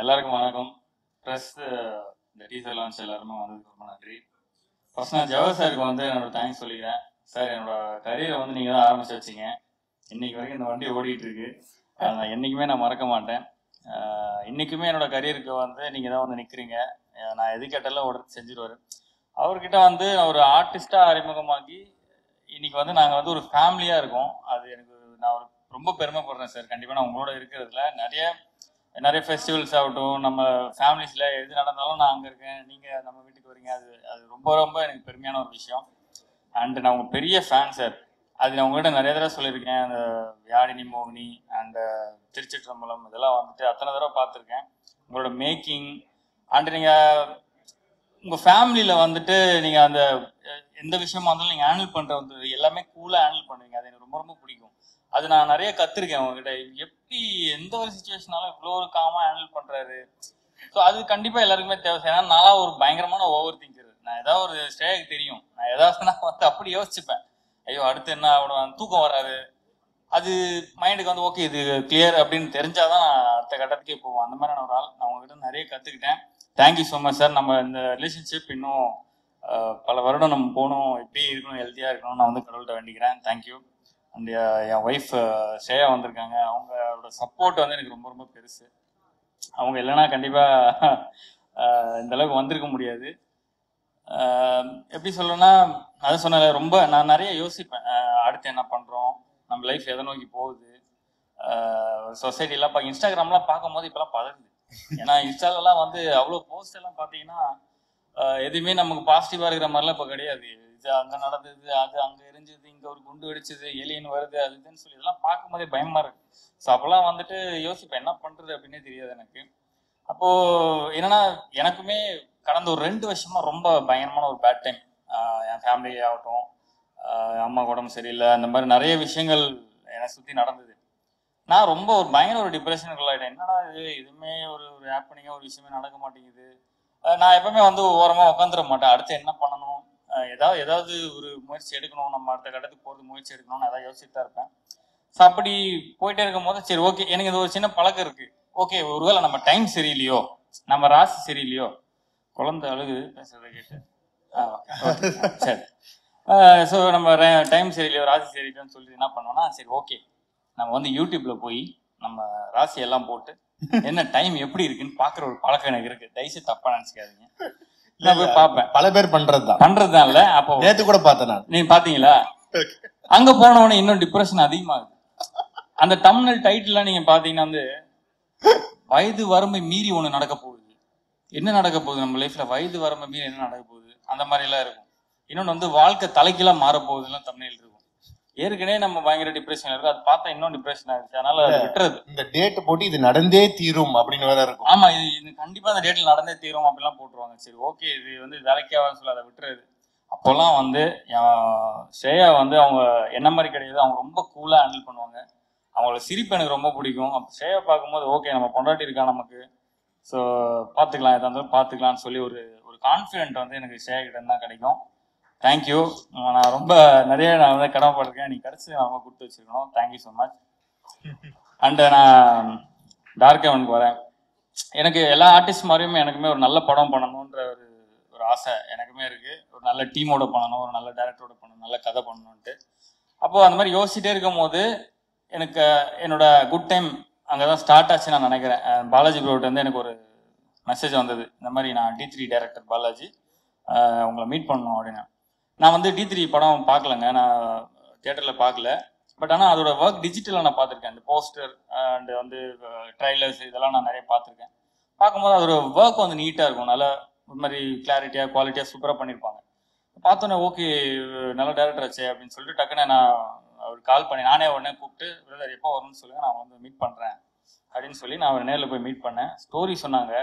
எல்லாருக்கும் வணக்கம். ப்ரெஸ் இந்த டீசர் லான்ச் எல்லாருமே வந்ததுக்கு ரொம்ப நன்றி. ஃபர்ஸ்ட் நான் ஜவஹர் சாருக்கு வந்து என்னோட தேங்க்ஸ் சொல்லிக்கிறேன். சார், என்னோட கரியரை வந்து நீங்கள் தான் ஆரம்பிச்சு வச்சிங்க. இன்னைக்கு வரைக்கும் இந்த வண்டி ஓடிட்டு இருக்கு. நான் என்றைக்குமே நான் மறக்க மாட்டேன். இன்றைக்குமே என்னோட கரியருக்கு வந்து நீங்கள் தான் வந்து நிற்கிறீங்க. நான் எது கேட்டாலும் உடனே செஞ்சுருவார். அவர்கிட்ட வந்து ஒரு ஆர்டிஸ்டாக அறிமுகமாக்கி இன்னைக்கு வந்து நாங்கள் வந்து ஒரு ஃபேமிலியாக இருக்கோம். அது எனக்கு நான் ஒரு ரொம்ப பெருமைப்படுறேன் சார். கண்டிப்பாக நான் உங்களோட இருக்கிறதுல நிறைய ஃபெஸ்டிவல்ஸ் ஆகட்டும், நம்ம ஃபேமிலிஸில் எது நடந்தாலும் நான் அங்கே இருக்கேன், நீங்கள் நம்ம வீட்டுக்கு வரீங்க. அது ரொம்ப ரொம்ப எனக்கு பெருமையான ஒரு விஷயம். அண்டு நான் உங்கள் பெரிய ஃபேன் சார். அது நான் உங்கள்கிட்ட நிறைய தடவை சொல்லியிருக்கேன். அந்த யாழினி மோகினி அண்ட் திருச்சிற்றம்பலம் இதெல்லாம் வந்துட்டு அத்தனை தடவை பார்த்துருக்கேன். உங்களோட மேக்கிங் அண்டு நீங்கள் உங்கள் ஃபேமிலியில் வந்துட்டு நீங்கள் அந்த எந்த விஷயமா இருந்தாலும் நீங்கள் ஹேண்டில் பண்ணுறது எல்லாமே கூலாக ஹேண்டில் பண்ணுவீங்க. அது எனக்கு ரொம்ப ரொம்ப பிடிக்கும். அது நான் நிறைய கற்றுருக்கேன் உங்ககிட்ட. எப்படி எந்த ஒரு சுச்சுவேஷனாலும் இவ்வளோ ஒரு காமாக ஹேண்டில் பண்ணுறாரு. ஸோ அது கண்டிப்பாக எல்லாருக்குமே தேவை. ஏன்னா நான் ஒரு பயங்கரமான ஓவர் திங்கர். நான் ஏதாவது ஒரு ஸ்டேஜுக்கு தெரியும், நான் ஏதாவது நான் வந்து அப்படி யோசிச்சுப்பேன், ஐயோ அடுத்து என்ன ஆகணும், தூக்கம் வராது. அது மைண்டுக்கு வந்து ஓகே இது கிளியர் அப்படின்னு தெரிஞ்சாதான் நான் அடுத்த கட்டத்துக்கே போவோம். அந்த மாதிரியான ஒரு ஆள். நான் உங்ககிட்ட நிறைய கற்றுக்கிட்டேன். Thank you so much sir. நம்ம இந்த ரிலேஷன்ஷிப் இன்னும் பல வருடம் நம்ம போகணும், எப்படி இருக்கணும், ஹெல்த்தியாக இருக்கணும். நான் வந்து கடவுள்கிட்ட வேண்டிக்கிறேன். Thank you. And N wife Shreya வந்திருக்காங்க. அவங்களோட சப்போர்ட் வந்து எனக்கு ரொம்ப ரொம்ப பெருசு. அவங்க இல்லைன்னா கண்டிப்பாக இந்த அளவுக்கு வந்திருக்க முடியாது. எப்படி சொல்லணும்னா, அதை சொன்ன ரொம்ப நான் நிறைய யோசிப்பேன். அடுத்து என்ன பண்ணுறோம், நம்ம லைஃப் எதை நோக்கி போகுது. சொசைட்டிலாம் இன்ஸ்டாகிராம்லாம் பார்க்கும்போது இப்போலாம் பதறுது. ஏன்னா இன்ஸ்டாலெலாம் வந்து அவ்வளோ போஸ்ட் எல்லாம் பார்த்தீங்கன்னா எதுவுமே நமக்கு பாசிட்டிவாக இருக்கிற மாதிரிலாம் இப்போ கிடையாது. இது அங்கே நடந்தது, அது அங்கே எரிஞ்சது, இங்கே ஒரு குண்டு வெடிச்சது, ஏலியன் வருது, அது இதுன்னு சொல்லி இதெல்லாம் பார்க்கும்போதே பயமாக இருக்கு. ஸோ அப்போல்லாம் வந்துட்டு யோசிப்பேன் என்ன பண்ணுறது அப்படின்னே தெரியாது எனக்கு. அப்போது என்னன்னா, எனக்குமே கடந்த ஒரு 2 வருஷமாக ரொம்ப பயங்கரமான ஒரு பேட் டைம். என் ஃபேமிலி ஆகட்டும், அம்மா உடம்பு சரியில்லை, அந்த மாதிரி நிறைய விஷயங்கள் என்னை சுற்றி நடந்தது. நான் ரொம்ப ஒரு பயங்கர ஒரு டிப்ரெஷனுக்குள்ளாயிட்டேன். என்னடா இது, எதுவுமே ஒரு ஹாப்பனிங்காக ஒரு விஷயமே நடக்க மாட்டேங்குது. நான் எப்பவுமே வந்து ஓரமாக உட்காந்துட மாட்டேன். அடுத்து என்ன பண்ணணும், ஏதாவது ஒரு முயற்சி எடுக்கணும், நம்ம அடுத்த கட்டத்துக்கு போகிறது முயற்சி எடுக்கணும்னு அதான் யோசிச்சுட்டு தான் இருப்பேன். ஸோ அப்படி போயிட்டே இருக்கும் போது சரி ஓகே, எனக்கு இது ஒரு சின்ன பழக்கம் இருக்கு. ஓகே, ஒருவேளை நம்ம டைம் சரியில்லையோ, நம்ம ராசி சரியில்லையோ, குழந்தை அழுகுது பேசுறதை கேட்டு, சரி. ஸோ நம்ம டைம் சரியில்லையோ, ராசி சரியில்லையோன்னு சொல்லி என்ன பண்ணோம்னா, சரி ஓகே நம்ம வந்து யூடியூப்ல போய் நம்ம ராசி எல்லாம் போட்டு என்ன டைம் எப்படி இருக்குன்னு பாக்குற ஒரு பழக்கம் எனக்கு இருக்கு. தயவுசெய்து தப்பா நினைச்சுக்காதீங்க. நான் போய் பார்ப்பேன். பல பேர் பண்றதுதான் இல்ல. அப்போ நேத்து கூட பார்த்தேன். நீங்க பாத்தீங்களா? அங்க போனவனே இன்னும் டிப்ரெஷன் அதிகமாகுது. அந்த தம்ப்நெயில் டைட்டில்லாம் நீங்க பாத்தீங்கன்னா வந்து வயது வரம்பை மீறி ஒண்ணு நடக்க போகுது. என்ன நடக்க போகுது நம்ம லைஃப்ல, வயது வரம்பை மீறி என்ன நடக்க போகுது, அந்த மாதிரி எல்லாம் இருக்கும். இன்னொன்னு வந்து வாழ்க்கை தலைக்கெல்லாம் மாற போகுதுலாம் தம்ப்நெயில் இருக்கும். ஏற்கனவே நம்ம பயங்கர டிப்ரெஷன் இருக்கு, அது பார்த்தா இன்னும் டிப்ரெஷன் ஆயிடுச்சு. அதனால விட்டுறது. இந்த டேட் போட்டு இது நடந்தே தீரும் அப்படின்னு வேற இருக்கும். ஆமா, இது கண்டிப்பா அந்த டேட்ல நடந்தே தீரும் அப்படிலாம் போட்டுருவாங்க. சரி ஓகே, இது வந்து வேலைக்காவான்னு சொல்லி அதை விட்டுறது. அப்போல்லாம் வந்து ஸ்ரேயா வந்து அவங்க என்ன மாதிரி கிடையாது, அவங்க ரொம்ப கூலா ஹேண்டில் பண்ணுவாங்க. அவங்களோட சிரிப்பு எனக்கு ரொம்ப பிடிக்கும். அப்போ ஸ்ரேயா பார்க்கும்போது ஓகே நம்ம பொண்டாட்டி இருக்கா நமக்கு, ஸோ பார்த்துக்கலாம், எதாக இருந்தாலும் பார்த்துக்கலான்னு சொல்லி ஒரு கான்ஃபிடென்ட் வந்து எனக்கு ஸ்ரேயா கிட்ட தான் கிடைக்கும். தேங்க்யூ. நான் ரொம்ப நிறைய நான் வந்து கடமைப்பட்டிருக்கேன். நீ கடைசி அவங்க கொடுத்து வச்சிருக்கணும். Thank you so much. அண்டு நான் டார்க் ஹெவனுக்கு வரேன். எனக்கு எல்லா ஆர்டிஸ்ட் மாதிரியுமே எனக்குமே ஒரு நல்ல படம் பண்ணணுன்ற ஒரு ஆசை எனக்குமே இருக்கு. ஒரு நல்ல டீமோட பண்ணணும், ஒரு நல்ல டைரக்டரோட பண்ணணும், நல்ல கதை பண்ணணுன்ட்டு. அப்போது அந்த மாதிரி யோசிச்சுட்டே இருக்கும் போது எனக்கு என்னோட குட் டைம் அங்கே தான் ஸ்டார்ட் ஆச்சு நான் நினைக்கிறேன். பாலாஜி ப்ரோட்ட வந்து எனக்கு ஒரு மெசேஜ் வந்தது, இந்த மாதிரி நான் D3 டைரக்டர் பாலாஜி உங்களை மீட் பண்ணணும் அப்படின்னு. நான் வந்து D3 படம் பார்க்கலங்க, நான் தியேட்டரில் பார்க்கல. பட் ஆனால் அதோட ஒர்க் டிஜிட்டலாக நான் பார்த்துருக்கேன். அந்த போஸ்டர் அண்டு வந்து ட்ரைலர்ஸ் இதெல்லாம் நான் நிறைய பார்த்துருக்கேன். பார்க்கும்போது அதோட ஒர்க் வந்து நீட்டாக இருக்கும், நல்லா ஒரு மாதிரி கிளாரிட்டியாக குவாலிட்டியாக சூப்பராக பண்ணியிருப்பாங்க. பார்த்தோன்னே ஓகே நல்ல டேரக்டர் ஆச்சு அப்படின்னு சொல்லிட்டு டக்குன்னு நான் அவர் கால் பண்ணி நானே உடனே கூப்பிட்டு, பிரதர் எப்போ வரணும்னு சொல்லுங்கள், நான் வந்து மீட் பண்ணுறேன் அப்படின்னு சொல்லி நான் அவர் நேரில் போய் மீட் பண்ணேன். ஸ்டோரி சொன்னாங்க,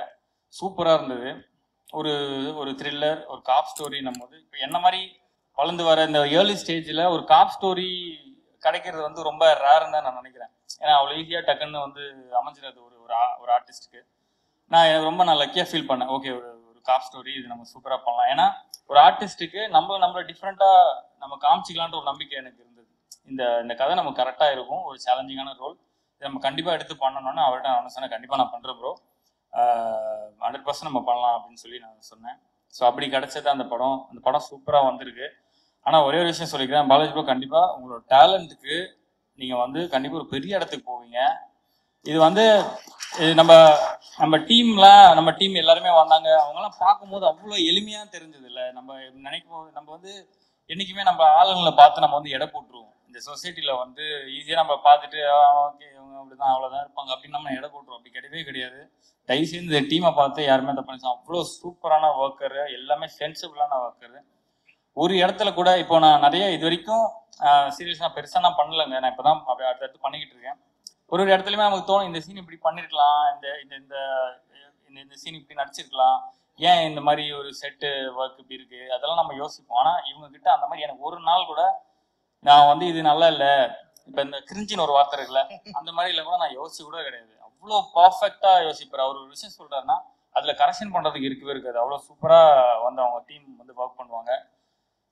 சூப்பராக இருந்தது. ஒரு த்ரில்லர், ஒரு காப் ஸ்டோரின்னும் போது இப்போ என்ன மாதிரி வளர்ந்து வர இந்த ஏர்லி ஸ்டேஜில் ஒரு காப் ஸ்டோரி கிடைக்கிறது வந்து ரொம்ப ரேர்னு தான் நான் நினைக்கிறேன். ஏன்னா அவ்வளோ ஈஸியாக டக்குன்னு வந்து அமைஞ்சிடாது ஒரு ஆர்டிஸ்ட்டுக்கு. எனக்கு ரொம்ப நான் லக்கியாக ஃபீல் பண்ணேன். ஓகே ஒரு காப் ஸ்டோரி இது நம்ம சூப்பராக பண்ணலாம். ஏன்னா ஒரு ஆர்டிஸ்ட்டுக்கு நம்மளை டிஃப்ரெண்ட்டாக நம்ம காமிச்சிக்கலான்ற ஒரு நம்பிக்கை எனக்கு இருந்தது. இந்த கதை நம்ம கரெக்டாக இருக்கும், ஒரு சேலஞ்சிங்கான ரோல், இதை நம்ம கண்டிப்பாக எடுத்து பண்ணணும்னு அவர்கிட்ட நான் சொன்னேன். கண்டிப்பாக நான் பண்ணுறேன் ப்ரோ. 100% நம்ம பண்ணலாம் அப்படின்னு சொல்லி நான் சொன்னேன். ஸோ அப்படி கிடைச்சது அந்த படம் சூப்பராக வந்திருக்கு. ஆனால் ஒரே ஒரு விஷயம் சொல்லிக்கிறேன், பாலாஜி ப்ரோ கண்டிப்பாக உங்களோட டேலண்ட்டுக்கு நீங்கள் வந்து கண்டிப்பாக ஒரு பெரிய இடத்துக்கு போவீங்க. இது வந்து நம்ம டீம் எல்லாருமே வந்தாங்க. அவங்கெல்லாம் பார்க்கும்போது அவ்வளோ எளிமையாக தெரிஞ்சது இல்லை. நம்ம நினைக்கும் போது நம்ம வந்து என்றைக்குமே நம்ம ஆளுங்களை பார்த்து நம்ம வந்து எடை போட்டுருவோம். இந்த சொசைட்டியில் வந்து ஈஸியாக நம்ம பார்த்துட்டு ஓகே இவங்க அப்படிதான் அவ்வளோதான் இருப்பாங்க அப்படின்னு நம்ம எடை போட்டுருவோம். அப்படி கிடையவே கிடையாது. தயவுசெய்து இந்த டீமை பார்த்து யாருமே தப்பு நினைச்சோம். அவ்வளோ சூப்பரான ஒர்க்கரு, எல்லாமே சென்சிபிளான ஒர்க்கரு. ஒரு இடத்துல கூட இப்போ நான் நிறைய இது வரைக்கும் சீரியஸ் நான் பெருசாக நான் பண்ணலைங்க. நான் இப்போ தான் அடுத்தடுத்து பண்ணிக்கிட்டு இருக்கேன். ஒரு இடத்துலையுமே நமக்கு தோணும் இந்த சீன் இப்படி பண்ணியிருக்கலாம், இந்த சீன் இப்படி நடிச்சிருக்கலாம், ஏன் இந்த மாதிரி ஒரு செட்டு ஒர்க் இப்படி இருக்கு, அதெல்லாம் நம்ம யோசிப்போம். ஆனால் இவங்க கிட்ட அந்த மாதிரி எனக்கு ஒரு நாள் கூட நான் வந்து இது நல்லா இல்லை, இப்போ இந்த கிரிஞ்சின்னு ஒரு வார்த்தை இருக்குல்ல, அந்த மாதிரி இல்லை கூட நான் யோசிச்சு கூட கிடையாது. அவ்வளோ பர்ஃபெக்டாக யோசிப்பார். அவர் ஒரு விஷயம் சொல்றாருன்னா அதுல கரெக்ஷன் பண்றதுக்கு இருக்கவே இருக்காது. அவ்வளோ சூப்பரா வந்து அவங்க டீம் வந்து ஒர்க் பண்ணுவாங்க.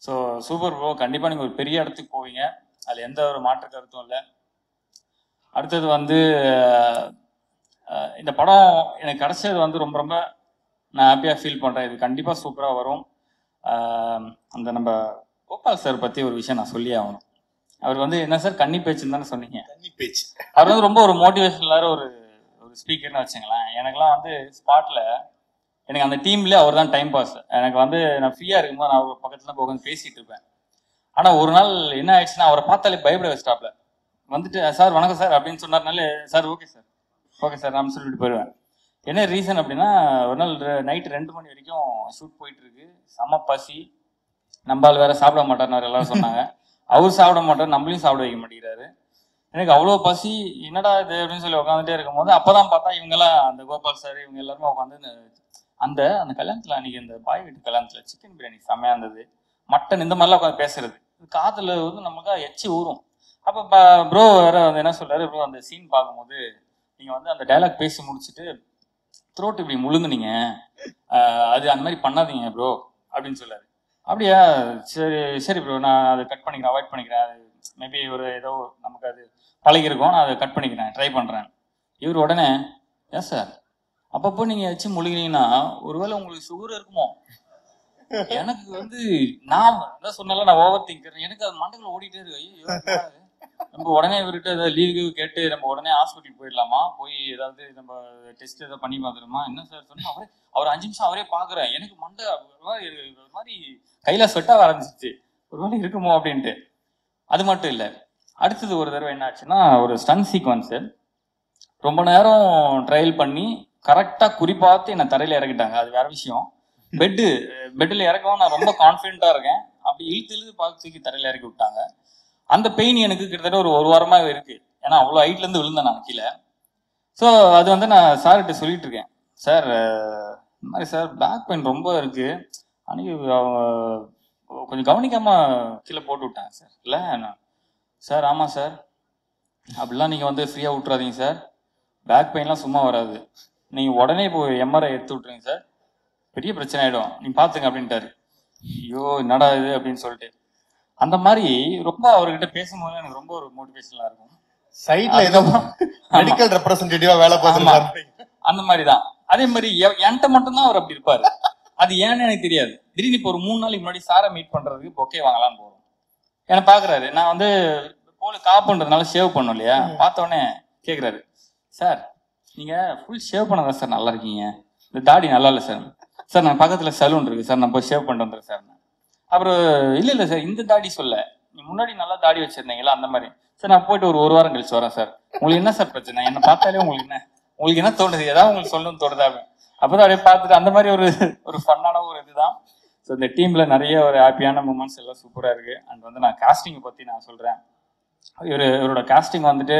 ஸோ சூப்பர் ப்ரோ, கண்டிப்பா நீங்க ஒரு பெரிய இடத்துக்கு போவீங்க, அதுல எந்த ஒரு மாற்று கருத்தும் இல்லை. அடுத்தது வந்து இந்த படம் எனக்கு கிடைச்சது வந்து ரொம்ப ரொம்ப நான் ஹாப்பியாக ஃபீல் பண்ணுறேன். இது கண்டிப்பாக சூப்பராக வரும். அந்த நம்ம கோபால் சார் பற்றி ஒரு விஷயம் நான் சொல்லி ஆகணும். அவர் வந்து என்ன சார் கன்னி பேச்சுன்னு தானே சொன்னீங்க? கன்னி பேச்சு. அவர் வந்து ரொம்ப ஒரு மோட்டிவேஷனலான ஒரு ஸ்பீக்கர்னு வச்சுங்களேன். எனக்குலாம் வந்து ஸ்பாட்டில் எனக்கு அந்த டீம்லேயே அவர் தான் டைம் பாஸ். எனக்கு வந்து நான் ஃப்ரீயாக இருக்கும்போது நான் அவர் பக்கத்தில் போய் உட்காந்து பேசிகிட்டு இருப்பேன். ஆனால் ஒரு நாள் என்ன ஆயிடுச்சுன்னா அவரை பார்த்தாலே பயப்பட வச்சிட்டாப்ல. வந்துட்டு சார் வணக்கம் சார் அப்படின்னு சொன்னார்னாலே சார் ஓகே சார் நான் சொல்லிட்டு போயிடுவேன். என்ன ரீசன் அப்படின்னா, ஒரு நாள் நைட்டு 2 மணி வரைக்கும் ஷூட் போயிட்டு இருக்கு, செம பசி, நம்மளால் வேற சாப்பிட மாட்டார்னு எல்லாரும் சொன்னாங்க. அவர் சாப்பிட மாட்டார், நம்மளையும் சாப்பிட வைக்க மாட்டேங்கிறாரு. எனக்கு அவ்வளோ பசி, என்னடா இது அப்படின்னு சொல்லி உட்காந்துட்டே இருக்கும்போது அப்பதான் பார்த்தா இவங்கெல்லாம் அந்த கோபால் சார் இவங்க எல்லாருமே உட்காந்து அந்த அந்த கல்யாணத்துல அன்னைக்கு இந்த பாய் வீட்டு கல்யாணத்துல சிக்கன் பிரியாணி செம்மையா இருந்தது, மட்டன், இந்த மாதிரிலாம் உட்காந்து பேசுறது காதுல வந்து நமக்கு எச்சி ஊறும். அப்போ ப்ரோ வேற வந்து என்ன சொல்றாரு, ப்ரோ அந்த சீன் பார்க்கும்போது நீங்க வந்து அந்த டைலாக் பேசி முடிச்சுட்டு த்ரோட் இப்படி முழுங்குனீங்க, அது அந்த மாதிரி பண்ணாதீங்க ப்ரோ அப்படின்னு சொல்லாரு. அப்படியா, சரி ப்ரோ, நான் அதை கட் பண்ணிக்கிறேன், அவாய்ட் பண்ணிக்கிறேன், அது மேபி ஒரு ஏதோ நமக்கு அது பழகிருக்கும், நான் அதை கட் பண்ணிக்கிறேன், ட்ரை பண்ணுறேன். இவர் உடனே ஏன் சார் அப்பப்போ நீங்கள் வச்சு முழுகினீங்கன்னா ஒருவேளை உங்களுக்கு சுகர் இருக்குமோ? எனக்கு வந்து நான் தான் சொன்னால நான் ஓவர் திங்கர், எனக்கு அது மண்டல ஓடிட்டே இருக்கு. ஐயோ, நம்ம உடனே இவர்கிட்ட ஏதாவது லீவு கேட்டு நம்ம உடனே ஹாஸ்பிட்டல் போயிடலாமா, போய் ஏதாவது நம்ம டெஸ்ட் ஏதாவது பண்ணி பார்த்துருமா, என்ன சார் சொன்னா அவர் 5 நிமிஷம் அவரே பார்க்குறேன். எனக்கு மண்டை ஒரு மாதிரி கையில ஸ்வெட்டாக ஆரம்பிச்சிச்சு, ஒரு வேலை இருக்குமோ அப்படின்ட்டு. அது மட்டும் இல்லை, அடுத்தது ஒரு தடவை என்ன ஆச்சுன்னா, ஒரு ஸ்டன் சீக்வன்ஸு ரொம்ப நேரம் ட்ரையல் பண்ணி கரெக்டாக குறிப்பாத்து என்னை தரையில் இறக்கிட்டாங்க. அது வேற விஷயம். பெட்டில் இறக்கவும் நான் ரொம்ப கான்ஃபிடென்ட்டாக இருக்கேன், அப்படி இழுத்து பார்த்து தூக்கி தரையில் இறக்கி விட்டாங்க. அந்த பெயின் எனக்கு கிட்டத்தட்ட ஒரு வாரமாக இருக்கு, ஏன்னா அவ்வளோ ஹைட்லேருந்து விழுந்தேன் நான் கீழே. ஸோ அது வந்து நான் சார்கிட்ட சொல்லிட்டு இருக்கேன், சார் இந்த மாதிரி சார் பேக் பெயின் ரொம்ப இருக்கு, அன்னைக்கு கொஞ்சம் கவனிக்காமல் கீழே போட்டு விட்டாங்க சார். இல்லை சார், ஆமாம் சார், அப்படிலாம் நீங்கள் வந்து ஃப்ரீயாக விட்றாதீங்க சார், பேக் பெயின்லாம் சும்மா வராது, நீங்கள் உடனே போய் எம்ஆர்ஐ எடுத்து விட்ருங்க சார், பெரிய பிரச்சனை ஆகிடும், நீங்கள் பார்த்துங்க அப்படின்ட்டாரு. ஐயோ என்னடா இது அப்படின்னு சொல்லிட்டு அந்த மாதிரி ரொம்ப அவர்கிட்ட பேசும்போது எனக்கு ரொம்ப ஒரு மோட்டிவேஷனலா இருக்கும். சைட்ல ஏதோ மெடிக்கல் ரெப்ரசன்டேட்டிவா வேலை பார்த்துருக்காரு அந்த மாதிரி தான். அதே மாதிரி என்கிட்ட மட்டும்தான் அவர் அப்படி இருப்பாரு, அது ஏன்னு எனக்கு தெரியாது. திடீர்னு இப்போ ஒரு 3 நாளைக்கு முன்னாடி சாரை மீட் பண்றதுக்கு பொக்கே வாங்கலான்னு போறோம். என்ன பாக்குறாரு, நான் வந்து போல காப்புன்றதுனால ஷேவ் பண்ணும் இல்லையா, பார்த்த உடனே கேட்குறாரு, சார் நீங்க ஃபுல் ஷேவ் பண்ணதான் சார் நல்லா இருக்கீங்க, இந்த தாடி நல்லா இல்லை சார். சார் நான் பக்கத்துல சலூன் இருக்கு சார், நான் போய் ஷேவ் பண்ணிட்டு வந்துடுறேன் சார். அப்புறம் இல்லை சார், இந்த தாடி சொல்ல, நீ முன்னாடி நல்லா தாடி வச்சிருந்தீங்களா அந்த மாதிரி சார், நான் போயிட்டு ஒரு வாரம் கழிச்சு வரேன் சார். உங்களுக்கு என்ன சார் பிரச்சனை, என்ன பார்த்தாலே உங்களுக்கு என்ன தோணுது, ஏதாவது உங்களுக்கு சொல்லணும்னு தோணுதா? அப்போதான் அப்படியே பார்த்துட்டு அந்த மாதிரி ஒரு ஃபன்னான ஒரு இதுதான். ஸோ இந்த டீம்ல நிறைய ஒரு ஹாப்பியான மூமெண்ட்ஸ் எல்லாம் சூப்பராக இருக்கு. அண்ட் வந்து நான் காஸ்டிங்கை பற்றி நான் சொல்கிறேன். இவரோட காஸ்டிங் வந்துட்டு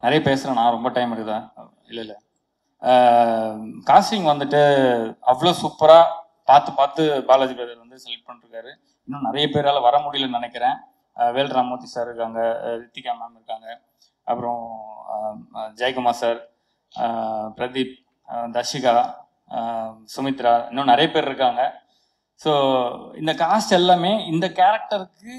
நிறைய பேசுகிறேன் நான், ரொம்ப டைம் இருக்குதா? இல்லை காஸ்டிங் வந்துட்டு அவ்வளோ சூப்பராக பார்த்து பாலாஜி பிரதர் வந்து செலக்ட் பண்ணிருக்காரு. இன்னும் நிறைய பேரால் வர முடியலன்னு நினைக்கிறேன். வேல் ராமூர்த்தி சார் இருக்காங்க, ரித்திகா மேம் இருக்காங்க, அப்புறம் ஜெயக்குமார் சார், பிரதீப், தர்ஷிகா, சுமித்ரா, இன்னும் நிறைய பேர் இருக்காங்க. ஸோ இந்த காஸ்ட் எல்லாமே இந்த கேரக்டருக்கு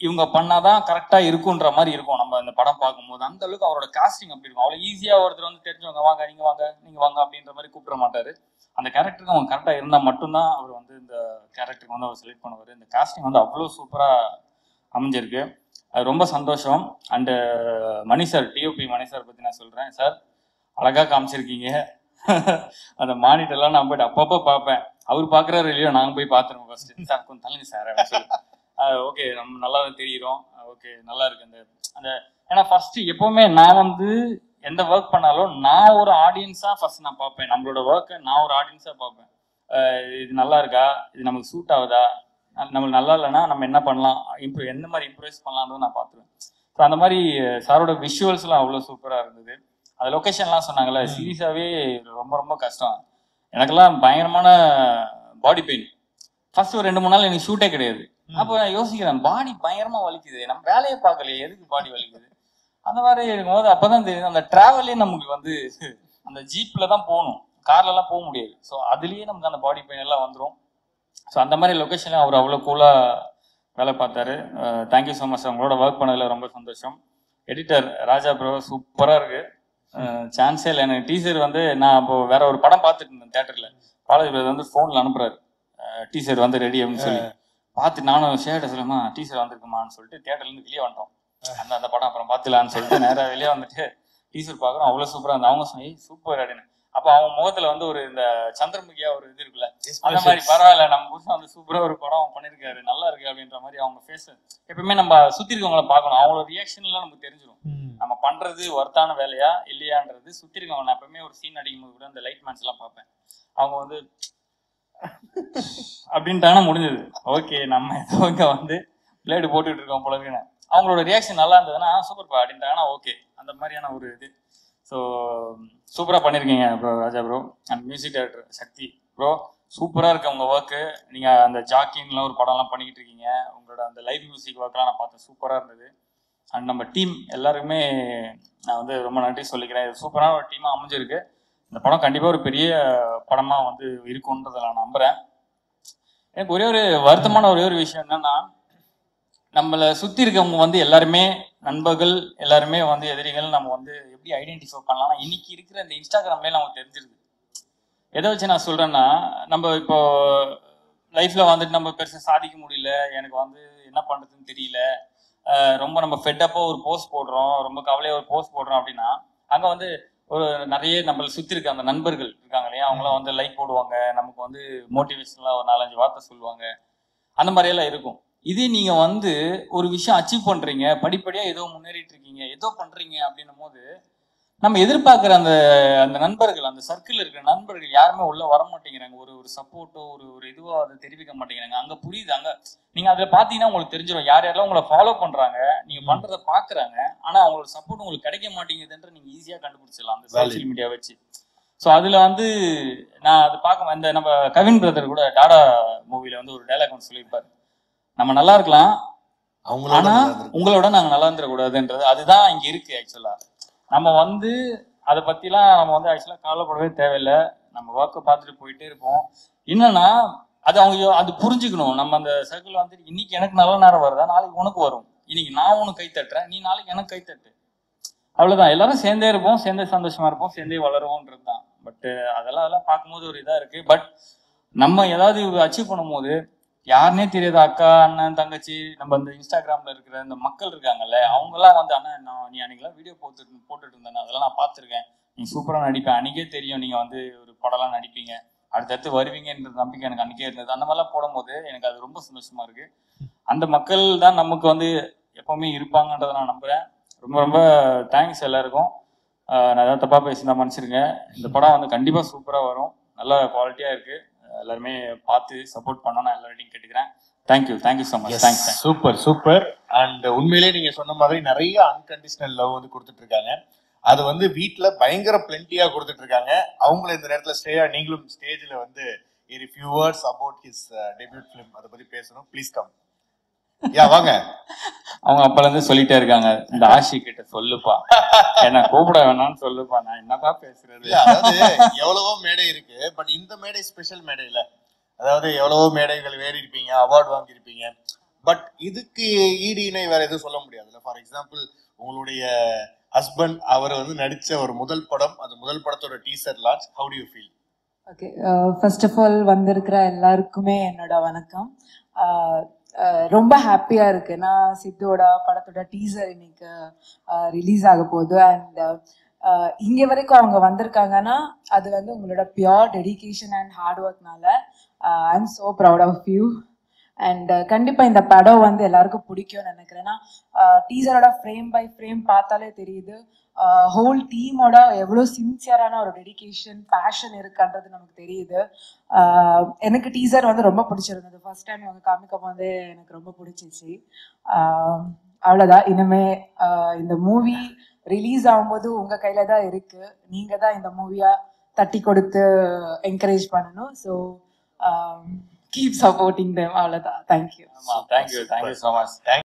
இவங்க பண்ணாதான் கரெக்டா இருக்குன்ற மாதிரி இருக்கும். நம்ம இந்த படம் பார்க்கும்போது அந்த அளவுக்கு அவரோட காஸ்டிங் அப்படி இருக்கும். அவ்வளவு ஈஸியா ஒருத்தர் வந்து தெரிஞ்சவங்க வாங்க நீங்க வாங்க அப்படின்ற மாதிரி கூப்பிட மாட்டாரு. அந்த கேரக்டருக்கு அவங்க கரெக்டா இருந்தா மட்டும்தான் அவர் வந்து இந்த கேரக்டருக்கு வந்து அவர் செலக்ட் பண்ணுவார். இந்த காஸ்டிங் வந்து அவ்வளோ சூப்பரா அமைஞ்சிருக்கு. அது ரொம்ப சந்தோஷம். And Mani sir, DOP Mani sir பத்தி நான் சொல்றேன். சார் அழகா காமிச்சிருக்கீங்க. அந்த மானிட்டர்லாம் நான் போயிட்டு அப்பப்போ பார்ப்பேன். அவர் பார்க்குறாரு இல்லையோ நாங்கள் போய் பார்த்துருவோம் ஃபர்ஸ்ட். சார் கொஞ்சம் தள்ளுங்க சார் அப்படின்னு சொல்லி ஓகே நம்ம நல்லா தான் தெரியுறோம். ஓகே நல்லா இருக்கு அந்த அந்த ஏன்னா ஃபர்ஸ்ட் எப்பவுமே நான் வந்து எந்த ஒர்க் பண்ணாலும் நான் ஒரு ஆடியன்ஸா ஃபர்ஸ்ட் நான் பார்ப்பேன். நம்மளோட ஒர்க்கை நான் ஒரு ஆடியன்ஸா பார்ப்பேன். இது நல்லா இருக்கா, இது நமக்கு சூட் ஆகுதா, நம்மளுக்கு நல்லா இல்லைன்னா நம்ம என்ன பண்ணலாம், எந்த மாதிரி இம்ப்ரூவைஸ் பண்ணலாம்னு நான் பார்த்துருவேன். ஸோ அந்த மாதிரி சாரோட விஷுவல்ஸ்லாம் அவ்வளோ சூப்பராக இருந்தது. அந்த லொக்கேஷன்லாம் சொன்னாங்கல்ல, சீரியஸாகவே ரொம்ப ரொம்ப கஷ்டம். எனக்கெல்லாம் பயங்கரமான பாடி பெயின். ஃபர்ஸ்ட் ஒரு 2-3 நாள் எனக்கு ஷூட்டே கிடையாது. அப்போ நான் யோசிக்கிறேன், பாடி பயங்கரமா வலிக்குது, நம்ம வேலையை பார்க்கலையே, எதுக்கு பாடி வலிக்குது அந்த மாதிரி இருக்கும்போது அப்பதான் தெரியுது அந்த டிராவலே நமக்கு வந்து அந்த ஜீப்ல தான் போகணும், கார்ல எல்லாம் போக முடியாது. ஸோ அதுலயே நமக்கு அந்த பாடி பெயின் எல்லாம் வந்துடும். ஸோ அந்த மாதிரி லொக்கேஷன்ல அவர் அவ்வளோ கூலா வேலை பார்த்தாரு. Thank you so much. அவங்களோட ஒர்க் பண்ணதில் ரொம்ப சந்தோஷம். எடிட்டர் ராஜா ப்ரோ சூப்பராக இருக்கு. சான்ஸே இல்லை. எனக்கு டீசர் வந்து நான் இப்போ வேற ஒரு படம் பார்த்துட்டு இருந்தேன் தேட்டரில். காலேஜ் வந்து ஃபோனில் அனுப்புறாரு டீசர் வந்து ரெடி அப்படின்னு சொல்லி பார்த்து நானும் ஷேர்ட்ட சொல்லுமா டீசர் வந்துருக்குமான்னு சொல்லிட்டு தேட்டர்லேருந்து வெளியே வந்துட்டோம். அந்த படம் அப்புறம் பார்த்துலான்னு சொல்லிட்டு நேராக வெளியே வந்துட்டு டீசர் பார்க்குறோம். அவ்வளோ சூப்பராக இருந்தது. அவங்க சொன்னி சூப்பர் அப்படின்னு. அப்போ அவங்க முகத்தில் வந்து ஒரு இந்த சந்திரமுகியா ஒரு இது இருக்குல்ல, அந்த மாதிரி பரவாயில்ல நம்ம புதுசாக வந்து சூப்பராக ஒரு படம் அவங்க பண்ணியிருக்காரு, நல்லா இருக்கு அப்படின்ற மாதிரி அவங்க ஃபேஸ். எப்பவுமே நம்ம சுற்றி இருக்கவங்களை பார்க்கணும், அவங்களோட ரியாக்ஷன்லாம் நமக்கு தெரிஞ்சிடும் நம்ம பண்றது ஒர்த்தான வேலையா இல்லையான்றது. சுற்றி இருக்கவங்க நான் எப்பவுமே ஒரு சீன் அடிக்கும் போது கூட அந்த லைட் மேன்ஸ் எல்லாம் பார்ப்பேன். அவங்க வந்து அப்படின்ட்டாங்கன்னா முடிஞ்சது, ஓகே நம்ம ஏதோ இங்கே வந்து பிளேடு போட்டுக்கிட்டு இருக்கோம் போல இருக்குன்னு. அவங்களோட ரியாக்ஷன் நல்லா இருந்ததுன்னா சூப்பர்ப்பா அப்படின்ட்டாங்கன்னா ஓகே, அந்த மாதிரியான ஒரு இது. ஸோ சூப்பராக பண்ணியிருக்கீங்க bro Raja bro. And music director Sakthi bro சூப்பராக இருக்கு உங்கள் ஒர்க்கு. நீங்கள் அந்த ஜாக்கின்லாம் ஒரு படம்லாம் பண்ணிக்கிட்டு இருக்கீங்க. உங்களோட அந்த லைவ் மியூசிக் ஒர்க்லாம் நான் பார்த்தேன், சூப்பராக இருந்தது. அண்ட் நம்ம டீம் எல்லாருக்குமே நான் வந்து ரொம்ப நன்றி சொல்லிக்கிறேன். இது சூப்பரான ஒரு டீமாக அமைஞ்சிருக்கு. இந்த படம் கண்டிப்பாக ஒரு பெரிய படமாக வந்து இருக்குன்றதை நான் நம்புகிறேன். எனக்கு ஒரே ஒரு வருத்தமான ஒரே ஒரு விஷயம் என்னன்னா, நம்மளை சுற்றி இருக்கவங்க வந்து எல்லாருமே நண்பர்கள், எல்லாருமே வந்து எதிரிகள். நம்ம வந்து எப்படி ஐடென்டிஃபை பண்ணலாம்னா இன்னைக்கு இருக்கிற இந்த இன்ஸ்டாகிராம்லேயே நமக்கு தெரிஞ்சிருக்கு. எதை வச்சு நான் சொல்கிறேன்னா, நம்ம இப்போ லைஃப்பில் வந்துட்டு நம்ம பெருசாக சாதிக்க முடியல, எனக்கு வந்து என்ன பண்ணுறதுன்னு தெரியல, ரொம்ப நம்ம ஃபெட்டப்பாக ஒரு போஸ்ட் போடுறோம், ரொம்ப கவலையாக ஒரு போஸ்ட் போடுறோம் அப்படின்னா அங்கே வந்து ஒரு நிறைய நம்மளை சுற்றி இருக்க அந்த நண்பர்கள் இருக்காங்க இல்லையா, அவங்களாம் வந்து லைக் போடுவாங்க, நமக்கு வந்து மோட்டிவேஷனலாக ஒரு 4-5 வார்த்தை சொல்லுவாங்க, அந்த மாதிரியெல்லாம் இருக்கும். இதே நீங்கள் வந்து ஒரு விஷயம் அச்சீவ் பண்ணுறீங்க, படிப்படியாக ஏதோ முன்னேறிட்டு இருக்கீங்க, ஏதோ பண்ணுறீங்க அப்படின்னும் போது நம்ம எதிர்பார்க்குற அந்த அந்த நண்பர்கள், அந்த சர்க்கிள் இருக்கிற நண்பர்கள் யாருமே உள்ளே வர மாட்டேங்கிறாங்க. ஒரு சப்போர்ட்டோ ஒரு இதுவோ அதை தெரிவிக்க மாட்டேங்கிறாங்க. அங்கே புரியுது, அங்கே நீங்கள் அதில் பார்த்தீங்கன்னா உங்களுக்கு தெரிஞ்சிடும் யார் யாரெல்லாம் உங்களை ஃபாலோ பண்ணுறாங்க, நீங்கள் பண்ணுறதை பார்க்குறாங்க, ஆனால் அவங்களோட சப்போர்ட் உங்களுக்கு கிடைக்க மாட்டேங்குதுன்ற நீங்கள் ஈஸியாக கண்டுபிடிச்சிடலாம் அந்த சோஷியல் மீடியா வச்சு. ஸோ அதில் வந்து நான் அதை பார்க்க இந்த நம்ம கவின் பிரதர் கூட டாடா மூவியில் வந்து ஒரு டைலாக் ஒன்று சொல்லியிருப்பார், நம்ம நல்லா இருக்கலாம் ஆனா உங்களோட நாங்க நல்லா இருந்துடக்கூடாதுன்றது. அதுதான் இங்க இருக்கு. ஆக்சுவலா நம்ம வந்து அதை பத்திலாம் நம்ம வந்து ஆக்சுவலா கவலைப்படவே தேவையில்லை. நம்ம ஒர்க்கை பார்த்துட்டு போயிட்டே இருப்போம். என்னன்னா அது அவங்க அது புரிஞ்சுக்கணும். நம்ம அந்த சர்க்கிள் வந்து இன்னைக்கு எனக்கு நல்ல நேரம் வருதா, நாளைக்கு உனக்கு வரும். இன்னைக்கு நான் உனக்கு கை தட்டுறேன், நீ நாளைக்கு எனக்கு கை தட்டு. அவ்வளவுதான். எல்லாரும் சேர்ந்தே இருப்போம், சேர்ந்தே சந்தோஷமா இருப்போம், சேர்ந்தே வளருவோன்றது தான். பட் அதெல்லாம் பார்க்கும்போது ஒரு இதா இருக்கு. பட் நம்ம ஏதாவது அச்சீவ் பண்ணும் போது யாருன்னே தெரியாத அக்கா, அண்ணன், தங்கச்சி, நம்ம இந்த இன்ஸ்டாகிராம்ல இருக்கிற இந்த மக்கள் இருக்காங்கல்ல, அவங்க எல்லாம் வந்து அண்ணா நீ அன்னைக்கெல்லாம் வீடியோ போட்டுட்டு இருந்தேன், அதெல்லாம் நான் பார்த்துருக்கேன், நீ சூப்பரா நடிப்பேன், அன்னைக்கே தெரியும் நீங்க வந்து ஒரு படம்லாம் நடிப்பீங்க, அடுத்தடுத்து வருவீங்கன்ற நம்பிக்கை எனக்கு அன்னைக்கே இருந்தது. அந்த மாதிரிலாம் போடும்போது எனக்கு அது ரொம்ப சந்தோஷமா இருக்கு. அந்த மக்கள் தான் நமக்கு வந்து எப்பவுமே இருப்பாங்கன்றதை நான் நம்புறேன். ரொம்ப ரொம்ப தேங்க்ஸ் எல்லாருக்கும். நான் ஏதாவது தப்பா பேசினா மன்னிச்சிருங்க. இந்த படம் வந்து கண்டிப்பா சூப்பரா வரும், நல்ல குவாலிட்டியா இருக்கு. எல்லாருமே பார்த்து சப்போர்ட் பண்ணணும் நான் எல்லாரையும் கேட்டுக்கிறேன். Thank you so much. Thanks. Super. And உண்மையிலேயே நீங்க சொன்ன மாதிரி நிறைய அன்கண்டிஷனல் லவ் வந்து கொடுத்துட்டு இருக்காங்க. அது வந்து வீட்டுல பயங்கர பிளென்டியா கொடுத்துட்டு இருக்காங்க. அவங்கள இந்த நேரத்துல ஸ்டேயா நீங்களும் ஸ்டேஜ்ல வந்து a few words about his debut film அதை பத்தி பேசணும். Please come. வாங்க. அவங்க அப்பல இருந்து சொல்லிட்டே இருக்காங்க, இந்த ஆஷி கிட்ட சொல்லுப்பா, என்ன கூப்பிட வேணாம்னு சொல்லுப்பா, நான் என்னப்பா பேசுறது. அதாவது எவ்வளவோ மேடை இருக்கு, பட் இந்த மேடை ஸ்பெஷல் மேடை இல்ல. அதாவது எவ்வளவோ மேடைகள் ஏறி இருப்பீங்க, அவார்டு வாங்கியிருப்பீங்க, பட் இதுக்கு ஈடு இணை வேற எதுவும் சொல்ல முடியாதுல்ல. ஃபார் எக்ஸாம்பிள் உங்களுடைய ஹஸ்பண்ட் அவர் வந்து நடிச்ச ஒரு முதல் படம், அந்த முதல் படத்தோட teaser launch, how do you feel? Okay, first of all வந்திருக்கிற எல்லாருக்குமே என்னோட வணக்கம். ரொம்ப ஹாப்பியாக இருக்குது. நான் சித்தோட படத்தோட டீசர் இன்னைக்கு ரிலீஸ் ஆக போகுது. அண்ட் இங்கே வரைக்கும் அவங்க வந்திருக்காங்கன்னா அது வந்து உங்களோட பியோர் டெடிகேஷன் அண்ட் ஹார்ட் ஒர்க்னால. I am so proud of you. And கண்டிப்பாக இந்த படம் வந்து எல்லாருக்கும் பிடிக்கும்னு நினைக்கிறேன். ஏன்னா டீசரோட ஃப்ரேம் பை ஃப்ரேம் பார்த்தாலே தெரியுது ஹோல் டீமோட எவ்வளோ சின்சியரான ஒரு டெடிகேஷன் பேஷன் இருக்குன்றது நமக்கு தெரியுது. எனக்கு டீசர் வந்து ரொம்ப பிடிச்சிருந்தது. ஃபர்ஸ்ட் டைம் இவங்க காமிக்கும் போது எனக்கு ரொம்ப பிடிச்சிச்சு. அவ்வளோதான். இனிமே இந்த மூவி ரிலீஸ் ஆகும்போது உங்கள் கையில் தான் இருக்குது. நீங்கள் தான் இந்த மூவியை தட்டி கொடுத்து என்கரேஜ் பண்ணணும். So keep supporting them. அவ்வளோதான். தேங்க்யூ. Thank you so much.